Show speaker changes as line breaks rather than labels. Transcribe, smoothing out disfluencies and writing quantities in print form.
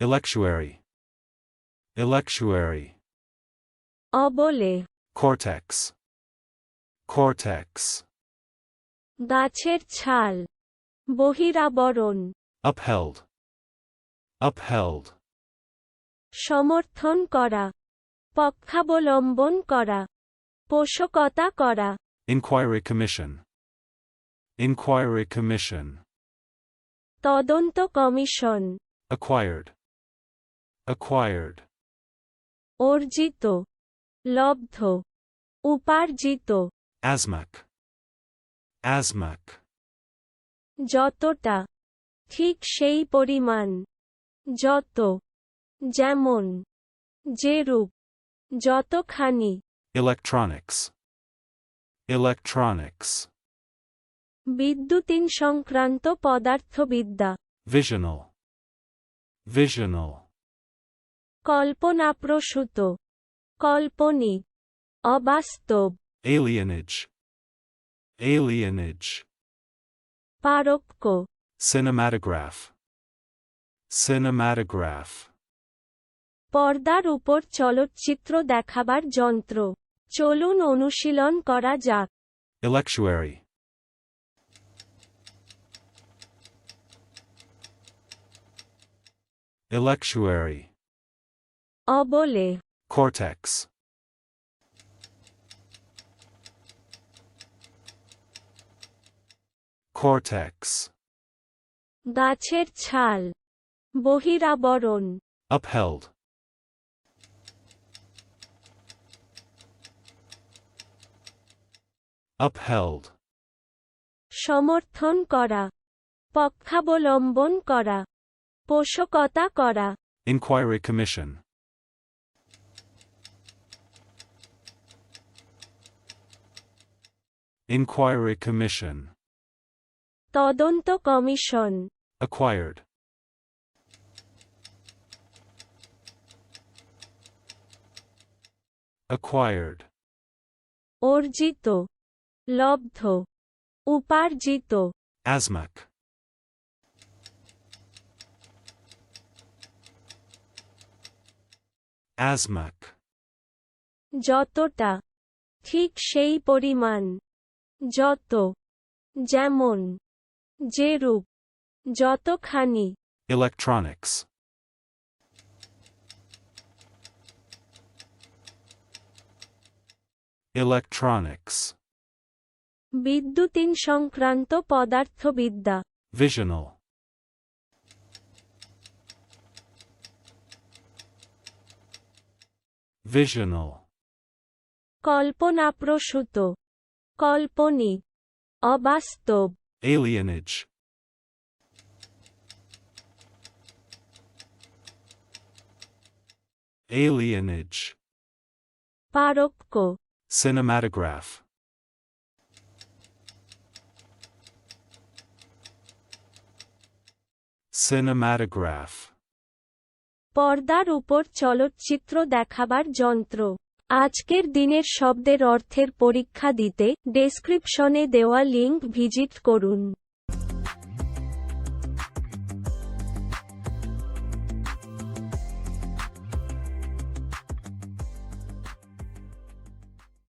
Electuary. Electuary.
অবলে,
Cortex. Cortex.
গাছের ছাল, বহিরাবরণ,
Upheld. Upheld.
সমর্থন করা, পক্ষাবলম্বন করা, পোষকতা করা,
Inquiry Commission. Inquiry Commission.
তদন্ত কমিশন,
Acquired. Acquired.
অর্জিত, লব্ধ, উপার্জিত,
ASMAC. ASMAC.
যতটা, ঠিক সেই পরিমাণ, যত, যেমন, যেরূপ, যতখানি,
Electronics. Electronics.
বিদ্যুতিন সংক্রান্ত পদার্থবিদ্যা,
Visional. Visional.
কল্পনাপ্রসূত, কল্পনিক, অবাস্তব,
Alienage. Alienage.
পারক্য,
Cinematograph. Cinematograph.
পর্দার উপর চলচ্চিত্র দেখাবার যন্ত্র। চলুন অনুশীলন করা যাক।
Electuary. Electuary.
অবলে,
Cortex. Cortex.
গাছের ছাল, বহিরাবরণ,
Upheld. Upheld.
সমর্থন করা, পক্ষাবলম্বন করা, পোষকতা করা,
Inquiry Commission. Inquiry Commission.
তদন্ত কমিশন,
Acquired. Acquired.
অর্জিত, লব্ধ, উপার্জিত,
ASMAC. ASMAC.
যতটা, ঠিক সেই পরিমাণ, যত, যেমন, যেরূপ, যতখানি,
Electronics. Electronics.
বিদ্যুতিন সংক্রান্ত পদার্থবিদ্যা,
Visional. Visional.
কল্পনাপ্রসূত, কল্পনিক, অবাস্তব,
Alienage. Alienage.
পারক্য,
Cinematograph. Cinematograph.
পর্দার উপর চলচ্চিত্র দেখাবার যন্ত্র। আজকের দিনের শব্দের অর্থের পরীক্ষা দিতে ডেসক্রিপশনে দেওয়া লিংক ভিজিট করুন।